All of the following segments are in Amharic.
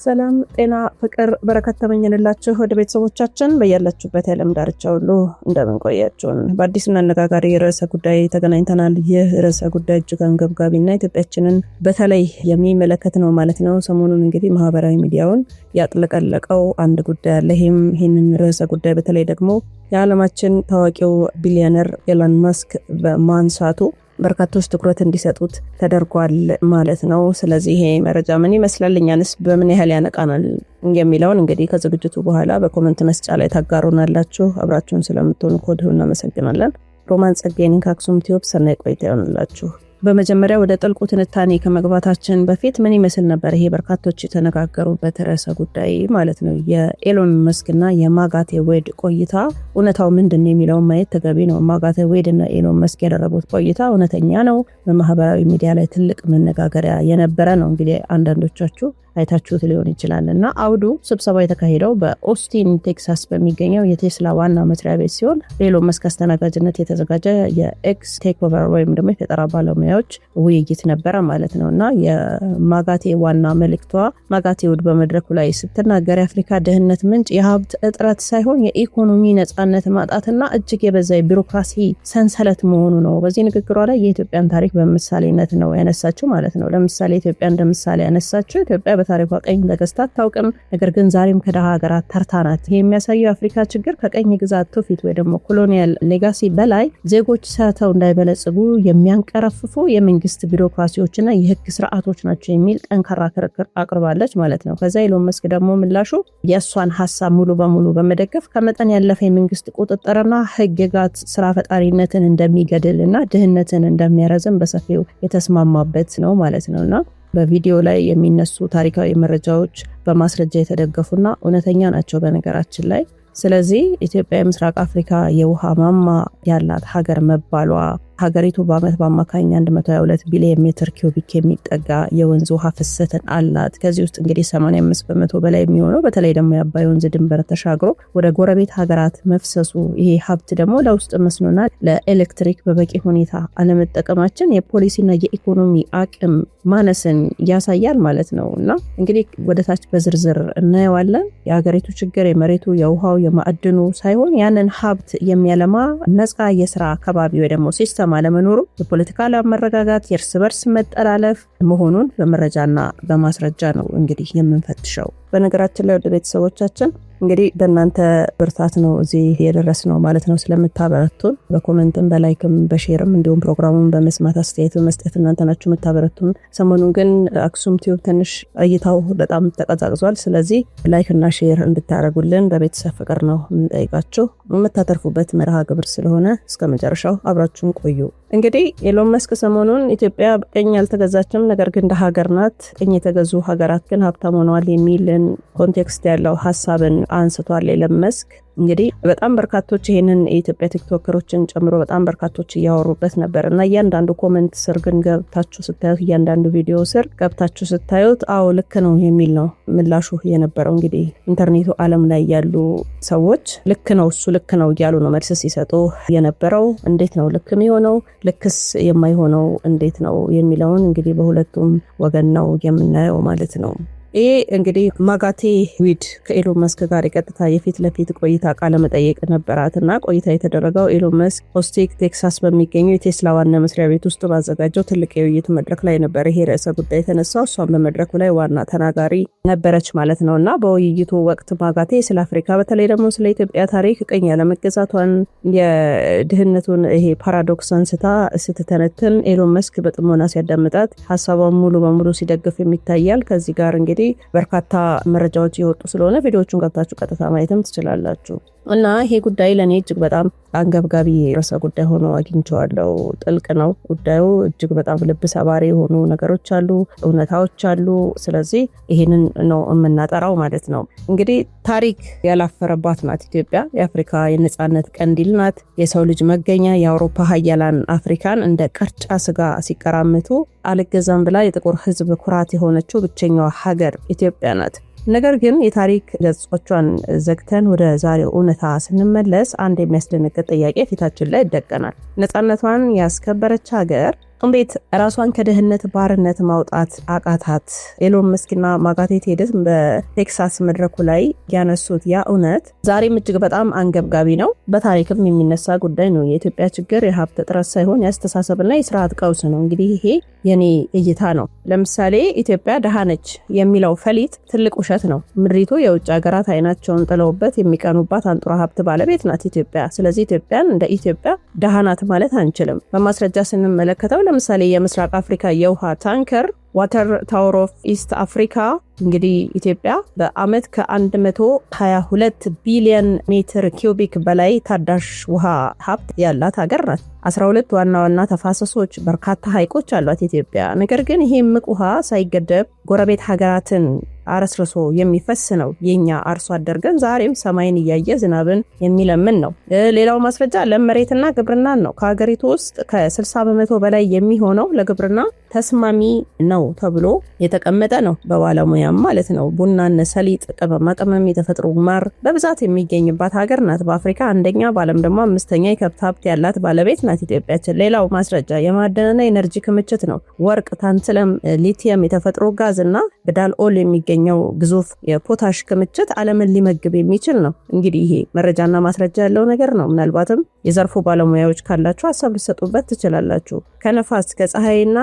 ሰላም ጤና ፍቅር በረከት ተመኘንላችሁ ወደ ቤተሰቦቻችን በያላችሁበት የዓለም ዳርቻ ሁሉ እንደምን ቆያችሁን። በአዲስና አነጋጋሪ ርዕሰ ጉዳይ ተገናኝተናል። ይህ ርዕሰ ጉዳይ እጅግ አንገብጋቢና ኢትዮጵያችንን በተለይ የሚመለከት ነው ማለት ነው። ሰሞኑን እንግዲህ ማህበራዊ ሚዲያውን ያጥለቀለቀው አንድ ጉዳይ አለ። ይህንን ርዕሰ ጉዳይ በተለይ ደግሞ የዓለማችን ታዋቂው ቢሊዮነር ኤሎን መስክ በማንሳቱ በርካቶች ትኩረት እንዲሰጡት ተደርጓል ማለት ነው። ስለዚህ ይሄ መረጃ ምን ይመስላል፣ እኛንስ በምን ያህል ያነቃናል የሚለውን እንግዲህ ከዝግጅቱ በኋላ በኮመንት መስጫ ላይ ታጋሩናላችሁ። አብራችሁን ስለምትሆኑ ከወዲሁ እናመሰግናለን። ሮማን ጸጋዬ ከአክሱም ቲዩብ ሰናይ ቆይታ ይሆንላችሁ። በመጀመሪያ ወደ ጥልቁ ትንታኔ ከመግባታችን በፊት ምን ይመስል ነበር ይሄ በርካቶች የተነጋገሩበት ርዕሰ ጉዳይ ማለት ነው። የኤሎን መስክና የማጋቴ ዌድ ቆይታ እውነታው ምንድን ነው የሚለውን ማየት ተገቢ ነው። ማጋቴ ዌድ እና ኤሎን መስክ ያደረጉት ቆይታ እውነተኛ ነው። በማህበራዊ ሚዲያ ላይ ትልቅ መነጋገሪያ የነበረ ነው። እንግዲህ አንዳንዶቻችሁ አይታችሁት ሊሆን ይችላል። እና አውዱ ስብሰባ የተካሄደው በኦስቲን ቴክሳስ በሚገኘው የቴስላ ዋና መስሪያ ቤት ሲሆን ኤሎን መስክ አስተናጋጅነት የተዘጋጀ የኤክስ ቴክኦቨር ወይም ደግሞ የፈጠራ ባለሙያዎች ውይይት ነበረ ማለት ነው። እና የማጋቴ ዋና መልእክቷ ማጋቴ ውድ በመድረኩ ላይ ስትናገር የአፍሪካ ድህነት ምንጭ የሀብት እጥረት ሳይሆን የኢኮኖሚ ነጻነት ማጣትና እጅግ የበዛ የቢሮክራሲ ሰንሰለት መሆኑ ነው። በዚህ ንግግሯ ላይ የኢትዮጵያን ታሪክ በምሳሌነት ነው ያነሳችው ማለት ነው። ለምሳሌ ኢትዮጵያ እንደምሳሌ ያነሳችው ኢትዮጵያ በታሪኳ ቀኝ ተገዝታ አታውቅም፣ ነገር ግን ዛሬም ከደሃ ሀገራት ተርታ ናት። ይህ የሚያሳየው የአፍሪካ ችግር ከቀኝ ግዛት ትውፊት ወይ ደግሞ ኮሎኒያል ሌጋሲ በላይ ዜጎች ሰርተው እንዳይበለጽጉ የሚያንቀረፍፉ የመንግስት ቢሮክራሲዎችና የህግ ስርዓቶች ናቸው የሚል ጠንካራ ክርክር አቅርባለች ማለት ነው። ከዛ ኤሎን መስክ ደግሞ ምላሹ የእሷን ሀሳብ ሙሉ በሙሉ በመደገፍ ከመጠን ያለፈ የመንግስት ቁጥጥርና ህግጋት ስራ ፈጣሪነትን እንደሚገድልና ድህነትን እንደሚያረዝም በሰፊው የተስማማበት ነው ማለት ነውና በቪዲዮ ላይ የሚነሱ ታሪካዊ መረጃዎች በማስረጃ የተደገፉና እውነተኛ ናቸው በነገራችን ላይ። ስለዚህ ኢትዮጵያ የምስራቅ አፍሪካ የውሃ ማማ ያላት ሀገር መባሏ ሀገሪቱ በአመት በአማካኝ 122 ቢሊዮን ሜትር ኪዩቢክ የሚጠጋ የወንዝ ውሃ ፍሰትን አላት። ከዚህ ውስጥ እንግዲህ 85% በላይ የሚሆነው በተለይ ደግሞ የአባይ ወንዝ ድንበር ተሻግሮ ወደ ጎረቤት ሀገራት መፍሰሱ፣ ይሄ ሀብት ደግሞ ለውስጥ መስኖና ለኤሌክትሪክ በበቂ ሁኔታ አለመጠቀማችን የፖሊሲና የኢኮኖሚ አቅም ማነስን ያሳያል ማለት ነው። እና እንግዲህ ወደታች በዝርዝር እናየዋለን። የሀገሪቱ ችግር የመሬቱ የውሃው የማዕድኑ ሳይሆን ያንን ሀብት የሚያለማ ነፃ የስራ አካባቢ ወይ ደግሞ ሲስተም አለመኖሩ የፖለቲካ አለመረጋጋት፣ የእርስ በርስ መጠላለፍ መሆኑን በመረጃና በማስረጃ ነው እንግዲህ የምንፈትሸው። በነገራችን ላይ ወደ ቤተሰቦቻችን እንግዲህ በእናንተ ብርታት ነው እዚህ የደረስ ነው ማለት ነው። ስለምታበረቱን በኮሜንትም በላይክም በሼርም እንዲሁም ፕሮግራሙን በመስማት አስተያየት መስጠት እናንተ ናችሁ የምታበረቱን። ሰሞኑን ግን አክሱም ቲዩብ ትንሽ እይታው በጣም ተቀዛቅዟል። ስለዚህ ላይክ እና ሼር እንድታደርጉልን በቤተሰብ ፍቅር ነው የምንጠይቃችሁ። የምታተርፉበት መርሃ ግብር ስለሆነ እስከ መጨረሻው አብራችሁን ቆዩ። እንግዲህ ኤሎን መስክ ሰሞኑን ኢትዮጵያ ቀኝ ያልተገዛችም ነገር ግን እንደ ሀገር ናት፣ ቀኝ የተገዙ ሀገራት ግን ሀብታም ሆነዋል የሚልን ኮንቴክስት ያለው ሀሳብን አንስቷል ኤሎን መስክ። እንግዲህ በጣም በርካቶች ይሄንን የኢትዮጵያ ቲክቶከሮችን ጨምሮ በጣም በርካቶች እያወሩበት ነበር እና እያንዳንዱ ኮሜንት ስር ግን ገብታችሁ ስታዩት፣ እያንዳንዱ ቪዲዮ ስር ገብታችሁ ስታዩት አዎ ልክ ነው የሚል ነው ምላሹ የነበረው። እንግዲህ ኢንተርኔቱ ዓለም ላይ ያሉ ሰዎች ልክ ነው እሱ ልክ ነው እያሉ ነው መልስ ሲሰጡ የነበረው። እንዴት ነው ልክ የሚሆነው ልክስ የማይሆነው እንዴት ነው የሚለውን እንግዲህ በሁለቱም ወገን ነው የምናየው ማለት ነው። ይሄ እንግዲህ ማጋቴ ዌድ ከኤሎን መስክ ጋር የቀጥታ የፊት ለፊት ቆይታ ቃለ መጠይቅ ነበራትና ቆይታ የተደረገው ኤሎን መስክ ኦስቲን ቴክሳስ በሚገኘው የቴስላ ዋና መስሪያ ቤት ውስጥ ባዘጋጀው ትልቅ የውይይት መድረክ ላይ ነበር ይሄ ርዕሰ ጉዳይ የተነሳው። እሷም በመድረኩ ላይ ዋና ተናጋሪ ነበረች ማለት ነው። እና በውይይቱ ወቅት ማጋቴ ስለ አፍሪካ በተለይ ደግሞ ስለ ኢትዮጵያ ታሪክ ቀኝ ያለመገዛቷን የድህነቱን ይሄ ፓራዶክስ አንስታ ስትተነትን ኤሎን መስክ በጥሞና ሲያዳምጣት ሀሳቧን ሙሉ በሙሉ ሲደግፍ የሚታያል። ከዚህ ጋር እንግዲህ በርካታ መረጃዎች የወጡ ስለሆነ ቪዲዮዎቹን ገብታችሁ ቀጥታ ማየትም ትችላላችሁ። እና ይሄ ጉዳይ ለኔ እጅግ በጣም አንገብጋቢ ርዕሰ ጉዳይ ሆኖ አግኝቼዋለሁ። ጥልቅ ነው ጉዳዩ። እጅግ በጣም ልብ ሰባሪ የሆኑ ነገሮች አሉ፣ እውነታዎች አሉ። ስለዚህ ይሄንን ነው የምናጠራው ማለት ነው። እንግዲህ ታሪክ ያላፈረባት ናት ኢትዮጵያ። የአፍሪካ የነጻነት ቀንዲል ናት፣ የሰው ልጅ መገኛ። የአውሮፓ ሀያላን አፍሪካን እንደ ቅርጫ ስጋ ሲቀራምቱ አልገዛም ብላ የጥቁር ሕዝብ ኩራት የሆነችው ብቸኛዋ ሀገር ኢትዮጵያ ናት። ነገር ግን የታሪክ ገጾቿን ዘግተን ወደ ዛሬው እውነታ ስንመለስ አንድ የሚያስደነግጥ ጥያቄ ፊታችን ላይ ይደቀናል። ነጻነቷን ያስከበረች ሀገር እንዴት ራሷን ከድህነት ባርነት ማውጣት አቃታት? ኤሎን መስክና ማርጋሬት ቴድስ በቴክሳስ መድረኩ ላይ ያነሱት ያ እውነት ዛሬም እጅግ በጣም አንገብጋቢ ነው። በታሪክም የሚነሳ ጉዳይ ነው። የኢትዮጵያ ችግር የሀብት እጥረት ሳይሆን የአስተሳሰብና የስርዓት ቀውስ ነው። እንግዲህ ይሄ የኔ እይታ ነው። ለምሳሌ ኢትዮጵያ ደሃ ነች የሚለው ፈሊጥ ትልቅ ውሸት ነው። ምድሪቱ የውጭ ሀገራት አይናቸውን ጥለውበት የሚቀኑባት አንጡራ ሀብት ባለቤት ናት ኢትዮጵያ። ስለዚህ ኢትዮጵያን እንደ ኢትዮጵያ ደሃ ናት ማለት አንችልም። በማስረጃ ስንመለከተው ለምሳሌ የምስራቅ አፍሪካ የውሃ ታንከር ዋተር ታወር ኦፍ ኢስት አፍሪካ እንግዲህ ኢትዮጵያ በአመት ከ122 ቢሊዮን ሜትር ኪዩቢክ በላይ ታዳሽ ውሃ ሀብት ያላት ሀገር ናት። 12 ዋና ዋና ተፋሰሶች፣ በርካታ ሐይቆች አሏት ኢትዮጵያ። ነገር ግን ይሄ ምቅ ውሃ ሳይገደብ ጎረቤት ሀገራትን አረስርሶ የሚፈስ ነው። የኛ አርሶ አደር ግን ዛሬም ሰማይን እያየ ዝናብን የሚለምን ነው። ሌላው ማስረጃ ለም መሬትና ግብርናን ነው። ከሀገሪቱ ውስጥ ከ60% በላይ የሚሆነው ለግብርና ተስማሚ ነው ተብሎ የተቀመጠ ነው፣ በባለሙያም ማለት ነው። ቡናን፣ ሰሊጥ፣ ቅመማ ቅመም፣ የተፈጥሮ ማር በብዛት የሚገኝባት ሀገር ናት። በአፍሪካ አንደኛ፣ በዓለም ደግሞ 5ኛ የከብት ሀብት ያላት ባለቤት ናት ኢትዮጵያችን። ሌላው ማስረጃ የማዕድንና ኤነርጂ ክምችት ነው። ወርቅ፣ ታንትለም፣ ሊቲየም፣ የተፈጥሮ ጋዝ እና ብዳል ኦል የሚገኘው ግዙፍ የፖታሽ ክምችት ዓለምን ሊመግብ የሚችል ነው። እንግዲህ ይሄ መረጃና ማስረጃ ያለው ነገር ነው። ምናልባትም የዘርፉ ባለሙያዎች ካላችሁ ሀሳብ ልሰጡበት ትችላላችሁ። ከነፋስ ከፀሐይና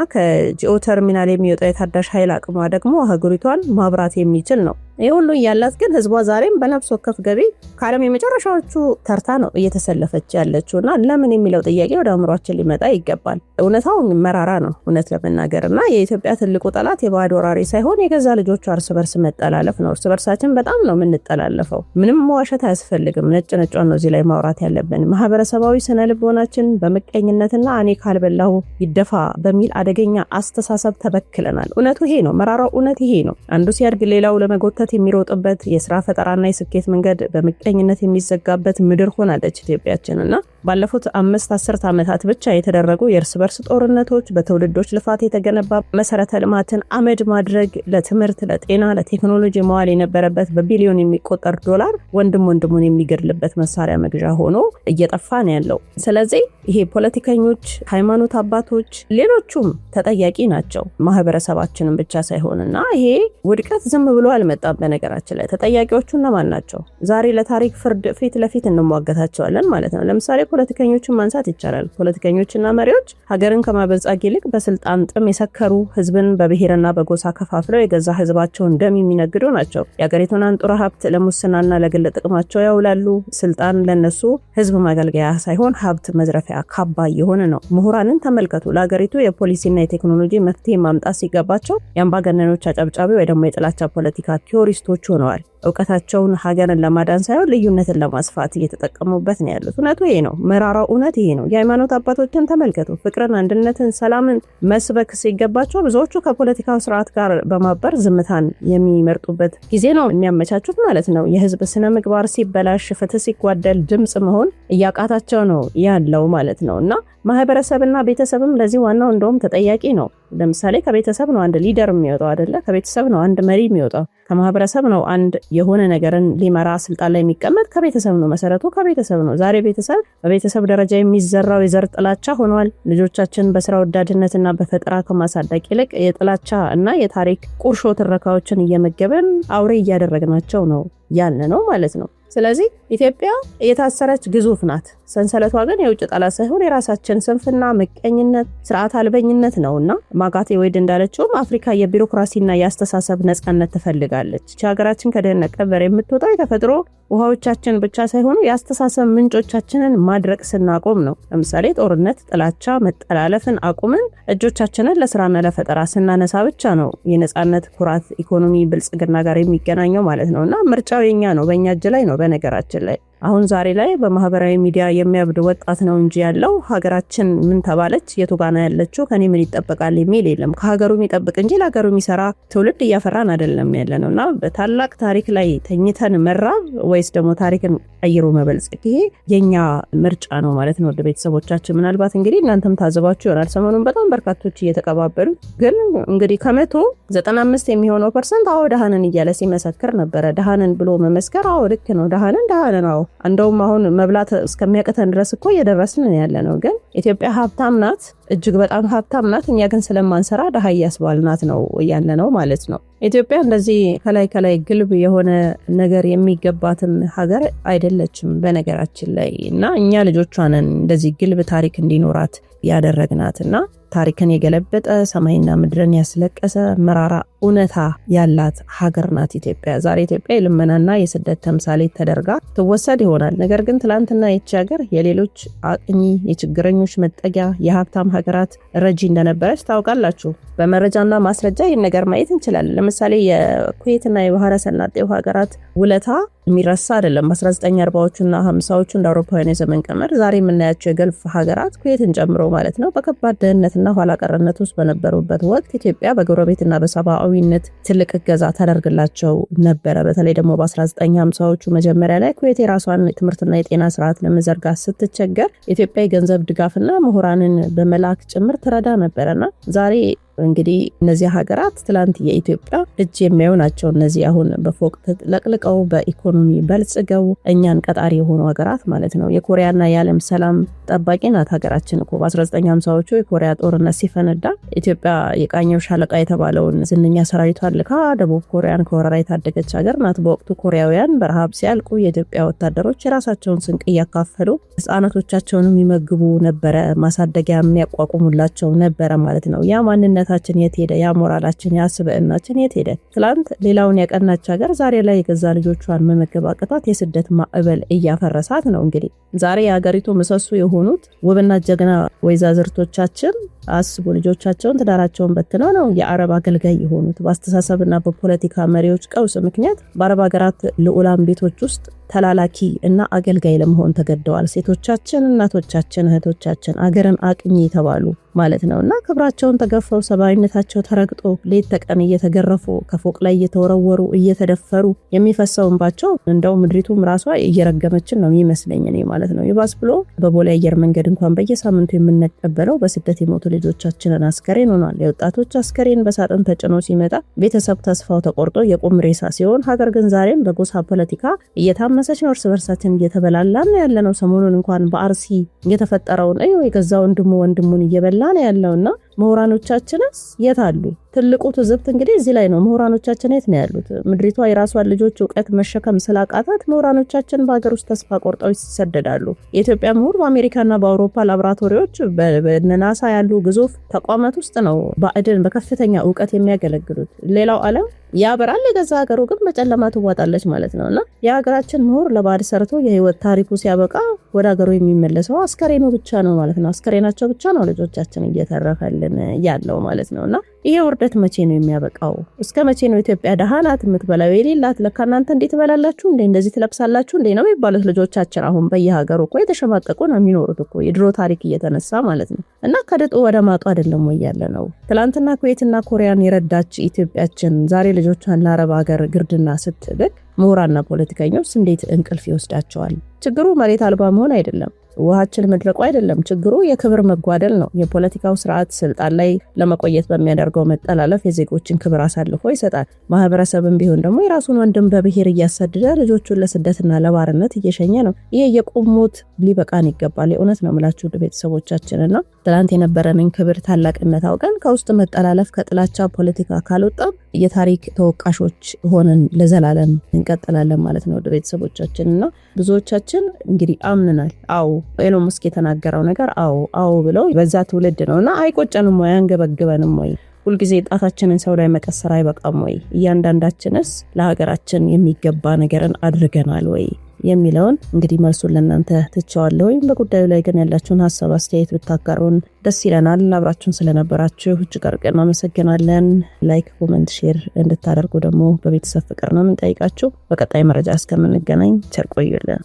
ከጂኦተርሚናል የሚወጣው የታዳሽ ኃይል አቅሟ ደግሞ ሀገሪቷን ማብራት የሚችል ነው። ይህ ሁሉ እያላት ግን ህዝቧ ዛሬም በነፍስ ወከፍ ገቢ ከዓለም የመጨረሻዎቹ ተርታ ነው እየተሰለፈች ያለችው እና ለምን የሚለው ጥያቄ ወደ አእምሯችን ሊመጣ ይገባል። እውነታው መራራ ነው እውነት ለመናገር እና የኢትዮጵያ ትልቁ ጠላት የባዕድ ወራሪ ሳይሆን የገዛ ልጆቹ እርስ በርስ መጠላለፍ ነው። እርስ በርሳችን በጣም ነው የምንጠላለፈው። ምንም መዋሸት አያስፈልግም። ነጭ ነጯን ነው እዚህ ላይ ማውራት ያለብን። ማህበረሰባዊ ስነ ልቦናችን በምቀኝነትና እኔ ካልበላሁ ይደፋ በሚል አደገኛ አስተሳሰብ ተበክለናል። እውነቱ ይሄ ነው። መራራው እውነት ይሄ ነው። አንዱ ሲያድግ ሌላው ለመጎተት የሚሮጥበት የስራ ፈጠራና የስኬት መንገድ በምቀኝነት የሚዘጋበት ምድር ሆናለች ኢትዮጵያችን እና ባለፉት 5-10 ዓመታት ብቻ የተደረጉ የእርስ በርስ ጦርነቶች በትውልዶች ልፋት የተገነባ መሰረተ ልማትን አመድ ማድረግ፣ ለትምህርት፣ ለጤና፣ ለቴክኖሎጂ መዋል የነበረበት በቢሊዮን የሚቆጠር ዶላር ወንድሙን የሚገድልበት መሳሪያ መግዣ ሆኖ እየጠፋ ነው ያለው። ስለዚህ ይሄ ፖለቲከኞች፣ ሃይማኖት አባቶች፣ ሌሎቹም ተጠያቂ ናቸው፣ ማህበረሰባችንን ብቻ ሳይሆንና ይሄ ውድቀት ዝም ብሎ አልመጣም። በነገራችን ላይ ተጠያቂዎቹ እነማን ናቸው? ዛሬ ለታሪክ ፍርድ ፊት ለፊት እንሟገታቸዋለን ማለት ነው። ለምሳሌ ፖለቲከኞችን ማንሳት ይቻላል። ፖለቲከኞችና መሪዎች ሀገርን ከማበልጸግ ይልቅ በስልጣን ጥም የሰከሩ፣ ህዝብን በብሔርና በጎሳ ከፋፍለው የገዛ ህዝባቸውን ደም የሚነግዱ ናቸው። የሀገሪቱን አንጡራ ሀብት ለሙስናና ለግል ጥቅማቸው ያውላሉ። ስልጣን ለነሱ ህዝብ ማገልገያ ሳይሆን ሀብት መዝረፊያ ካባ የሆነ ነው። ምሁራንን ተመልከቱ። ለሀገሪቱ የፖሊሲና የቴክኖሎጂ መፍትሄ ማምጣት ሲገባቸው የአምባገነኖች አጨብጫቢ ወይ ደግሞ የጥላቻ ፖለቲካ ቲዮሪስቶች ሆነዋል። እውቀታቸውን ሀገርን ለማዳን ሳይሆን ልዩነትን ለማስፋት እየተጠቀሙበት ነው ያሉት። እውነቱ ይሄ ነው። መራራው እውነት ይሄ ነው። የሃይማኖት አባቶችን ተመልከቱ። ፍቅርን፣ አንድነትን፣ ሰላምን መስበክ ሲገባቸው ብዙዎቹ ከፖለቲካው ስርዓት ጋር በማበር ዝምታን የሚመርጡበት ጊዜ ነው የሚያመቻቹት ማለት ነው። የህዝብ ስነ ምግባር ሲበላሽ፣ ፍትህ ሲጓደል ድምጽ መሆን እያቃታቸው ነው ያለው ማለት ነው እና ማህበረሰብና ቤተሰብም ለዚህ ዋናው እንደውም ተጠያቂ ነው። ለምሳሌ ከቤተሰብ ነው አንድ ሊደር የሚወጣው አይደለ? ከቤተሰብ ነው አንድ መሪ የሚወጣው። ከማህበረሰብ ነው አንድ የሆነ ነገርን ሊመራ ስልጣን ላይ የሚቀመጥ። ከቤተሰብ ነው መሰረቱ፣ ከቤተሰብ ነው። ዛሬ ቤተሰብ በቤተሰብ ደረጃ የሚዘራው የዘር ጥላቻ ሆኗል። ልጆቻችን በስራ ወዳድነትና በፈጠራ ከማሳደግ ይልቅ የጥላቻ እና የታሪክ ቁርሾ ትረካዎችን እየመገበን አውሬ እያደረግናቸው ነው ያለ ነው ማለት ነው። ስለዚህ ኢትዮጵያ የታሰረች ግዙፍ ናት። ሰንሰለቷ ግን የውጭ ጠላት ሳይሆን የራሳችን ስንፍና፣ ምቀኝነት፣ ስርዓት አልበኝነት ነውና ማርጋሬት ቴድ እንዳለችውም አፍሪካ የቢሮክራሲና የአስተሳሰብ ነጻነት ትፈልጋለች። ሀገራችን ከድህነት ቀንበር የምትወጣው የተፈጥሮ ውሃዎቻችን ብቻ ሳይሆኑ የአስተሳሰብ ምንጮቻችንን ማድረቅ ስናቆም ነው። ለምሳሌ ጦርነት፣ ጥላቻ፣ መጠላለፍን አቁምን እጆቻችንን ለስራና ለፈጠራ ስናነሳ ብቻ ነው የነጻነት ኩራት፣ ኢኮኖሚ ብልጽግና ጋር የሚገናኘው ማለት ነውና ምርጫው የኛ ነው፣ በእኛ እጅ ላይ ነው። በነገራችን ላይ አሁን ዛሬ ላይ በማህበራዊ ሚዲያ የሚያብድ ወጣት ነው እንጂ ያለው ሀገራችን ምን ተባለች፣ የቱ ጋና ያለችው፣ ከኔ ምን ይጠበቃል የሚል የለም። ከሀገሩ የሚጠብቅ እንጂ ለሀገሩ የሚሰራ ትውልድ እያፈራን አይደለም ያለነው እና በታላቅ ታሪክ ላይ ተኝተን መራብ ወይስ ደግሞ ታሪክን ቀይሮ መበልጸግ፣ ይሄ የኛ ምርጫ ነው ማለት ነው። ወደ ቤተሰቦቻችን ምናልባት እንግዲህ እናንተም ታዘባችሁ ይሆናል ሰሞኑን በጣም በርካቶች እየተቀባበሉ ግን እንግዲህ ከ195 የሚሆነው ፐርሰንት አዎ ደሃነን እያለ ሲመሰክር ነበረ። ደሃነን ብሎ መመስከር አዎ ልክ ነው፣ ደሃነን ነው እንደውም አሁን መብላት እስከሚያቀተን ድረስ እኮ እየደረስን ያለነው። ግን ኢትዮጵያ ሀብታም ናት፣ እጅግ በጣም ሀብታም ናት። እኛ ግን ስለማንሰራ ደሃ እያስባልናት ነው ያለነው ማለት ነው። ኢትዮጵያ እንደዚህ ከላይ ግልብ የሆነ ነገር የሚገባትም ሀገር አይደለችም በነገራችን ላይ። እና እኛ ልጆቿንን እንደዚህ ግልብ ታሪክ እንዲኖራት ያደረግናትና ታሪክን የገለበጠ ሰማይና ምድርን ያስለቀሰ መራራ እውነታ ያላት ሀገር ናት ኢትዮጵያ። ዛሬ ኢትዮጵያ የልመናና የስደት ተምሳሌት ተደርጋ ትወሰድ ይሆናል። ነገር ግን ትላንትና ይህች ሀገር የሌሎች አቅኚ፣ የችግረኞች መጠጊያ፣ የሀብታም ሀገራት ረጂ እንደነበረች ታውቃላችሁ። በመረጃና ማስረጃ ይህን ነገር ማየት እንችላለን። ለምሳሌ የኩዌትና የባህረ ሰላጤው ሀገራት ውለታ የሚረሳ አይደለም። በ1940ዎቹና 50ዎቹ እንደ አውሮፓውያን የዘመን ቀመር ዛሬ የምናያቸው የገልፍ ሀገራት ኩዌትን ጨምሮ ማለት ነው በከባድ ድህነትና ኋላ ቀርነት ውስጥ በነበሩበት ወቅት ኢትዮጵያ በጎረቤትና በሰብአዊነት ትልቅ እገዛ ታደርግላቸው ነበረ። በተለይ ደግሞ በ1950ዎቹ መጀመሪያ ላይ ኩዌት የራሷን ትምህርትና የጤና ስርዓት ለመዘርጋት ስትቸገር ኢትዮጵያ የገንዘብ ድጋፍና ምሁራንን በመላክ ጭምር ትረዳ ነበረና ዛሬ እንግዲህ እነዚህ ሀገራት ትላንት የኢትዮጵያ እጅ የሚያዩ ናቸው። እነዚህ አሁን በፎቅ ተለቅልቀው በኢኮኖሚ በልጽገው እኛን ቀጣሪ የሆኑ ሀገራት ማለት ነው። የኮሪያና የዓለም ሰላም ጠባቂ ናት ሀገራችን እኮ። በ1950ዎቹ የኮሪያ ጦርነት ሲፈነዳ ኢትዮጵያ የቃኘው ሻለቃ የተባለውን ዝነኛ ሰራዊቷን ልካ ደቡብ ኮሪያን ከወረራ የታደገች ሀገር ናት። በወቅቱ ኮሪያውያን በረሃብ ሲያልቁ የኢትዮጵያ ወታደሮች የራሳቸውን ስንቅ እያካፈሉ ህፃናቶቻቸውን የሚመግቡ ነበረ፣ ማሳደጊያ የሚያቋቁሙላቸው ነበረ ማለት ነው። ያ ማንነታችን የት ሄደ? ያ ሞራላችን፣ ያ ስብዕናችን የት ሄደ? ትላንት ሌላውን ያቀናች ሀገር ዛሬ ላይ የገዛ ልጆቿን መመገብ አቅቷት የስደት ማዕበል እያፈረሳት ነው። እንግዲህ ዛሬ የሀገሪቱ ምሰሶ የሆኑት ውብና ጀግና ወይዛዝርቶቻችን አስቡ፣ ልጆቻቸውን ትዳራቸውን በትነው ነው የአረብ አገልጋይ የሆኑት። በአስተሳሰብና በፖለቲካ መሪዎች ቀውስ ምክንያት በአረብ ሀገራት ልዑላን ቤቶች ውስጥ ተላላኪ እና አገልጋይ ለመሆን ተገደዋል። ሴቶቻችን፣ እናቶቻችን፣ እህቶቻችን አገርን አቅኚ የተባሉ ማለት ነውና ክብራቸውን ተገፈው ሰብአዊነታቸው ተረግጦ ሌት ተቀን እየተገረፉ ከፎቅ ላይ እየተወረወሩ እየተደፈሩ የሚፈሰውባቸው እንደው ምድሪቱም ራሷ እየረገመችን ነው የሚመስለኝ እኔ ማለት ነው። ይባስ ብሎ በቦሌ አየር መንገድ እንኳን በየሳምንቱ የምንቀበለው በስደት የሞቱ ልጆቻችንን አስከሬን ሆኗል። የወጣቶች አስከሬን በሳጥን ተጭኖ ሲመጣ ቤተሰብ ተስፋው ተቆርጦ የቁም ሬሳ ሲሆን፣ ሀገር ግን ዛሬም በጎሳ ፖለቲካ እየታመሰች ነው። እርስ በርሳችን እየተበላላን ያለ ነው። ሰሞኑን እንኳን በአርሲ እየተፈጠረውን የገዛ ወንድሙን እየበላ ነው ያለውና ምሁራኖቻችንስ የት አሉ? ትልቁ ትዝብት እንግዲህ እዚህ ላይ ነው። ምሁራኖቻችን የት ነው ያሉት? ምድሪቷ የራሷን ልጆች እውቀት መሸከም ስላቃታት ምሁራኖቻችን በሀገር ውስጥ ተስፋ ቆርጠው ይሰደዳሉ። የኢትዮጵያ ምሁር በአሜሪካና በአውሮፓ ላቦራቶሪዎች በናሳ ያሉ ግዙፍ ተቋማት ውስጥ ነው ባዕድን በከፍተኛ እውቀት የሚያገለግሉት። ሌላው ዓለም ያበራል፣ የገዛ ሀገሩ ግን በጨለማ ትዋጣለች ማለት ነውና የሀገራችን ምሁር ለባዕድ ሰርቶ የህይወት ታሪኩ ሲያበቃ ወደ ሀገሩ የሚመለሰው አስከሬኑ ብቻ ነው ማለት ነው። አስከሬናቸው ብቻ ነው ልጆቻችን እየተረፈልን ያለው ማለት ነውና ይሄ ውርደት መቼ ነው የሚያበቃው? እስከ መቼ ነው ኢትዮጵያ ደሃ ናት የምትበላው የሌላት? ለካ እናንተ እንዴት ትበላላችሁ እንዴ? እንደዚህ ትለብሳላችሁ እንዴ ነው የሚባሉት ልጆቻችን። አሁን በየሀገሩ እኮ የተሸማቀቁ ነው የሚኖሩት እኮ የድሮ ታሪክ እየተነሳ ማለት ነው። እና ከድጡ ወደ ማጡ አይደለም ወይ ያለ ነው። ትላንትና ኩዌትና ኮሪያን የረዳች ኢትዮጵያችን ዛሬ ልጆቿን ለአረብ ሀገር ግርድና ስትልክ ምሁራንና ፖለቲከኞች እንዴት እንቅልፍ ይወስዳቸዋል? ችግሩ መሬት አልባ መሆን አይደለም፣ ውሃችን መድረቁ አይደለም። ችግሩ የክብር መጓደል ነው። የፖለቲካው ስርዓት ስልጣን ላይ ለመቆየት በሚያደርገው መጠላለፍ የዜጎችን ክብር አሳልፎ ይሰጣል። ማህበረሰብም ቢሆን ደግሞ የራሱን ወንድም በብሔር እያሰደደ ልጆቹን ለስደትና ለባርነት እየሸኘ ነው። ይሄ የቁሙት ሊበቃን ይገባል። የእውነት ነው የምላችሁ ቤተሰቦቻችንና ትላንት የነበረንን ክብር ታላቅነት አውቀን ከውስጥ መጠላለፍ ከጥላቻ ፖለቲካ ካልወጣም የታሪክ ተወቃሾች ሆነን ለዘላለም እንቀጥላለን ማለት ነው ቤተሰቦቻችንና ብዙዎቻችን እንግዲህ አምነናል። አዎ ኤሎን መስክ የተናገረው ነገር አዎ ብለው በዛ ትውልድ ነውና አይቆጨንም ወይ? አንገበግበንም ወይ? ሁልጊዜ ጣታችንን ሰው ላይ መቀሰር አይበቃም ወይ? እያንዳንዳችንስ ለሀገራችን የሚገባ ነገርን አድርገናል ወይ የሚለውን እንግዲህ መልሱን ለእናንተ ትቸዋለሁ። በጉዳዩ ላይ ግን ያላችሁን ሀሳብ አስተያየት ብታጋሩን ደስ ይለናል። አብራችሁን ስለነበራችሁ እጅግ አድርገን እናመሰግናለን። ላይክ፣ ኮመንት፣ ሼር እንድታደርጉ ደግሞ በቤተሰብ ፍቅር ነው የምንጠይቃችሁ። በቀጣይ መረጃ እስከምንገናኝ ቸር ቆዩልን።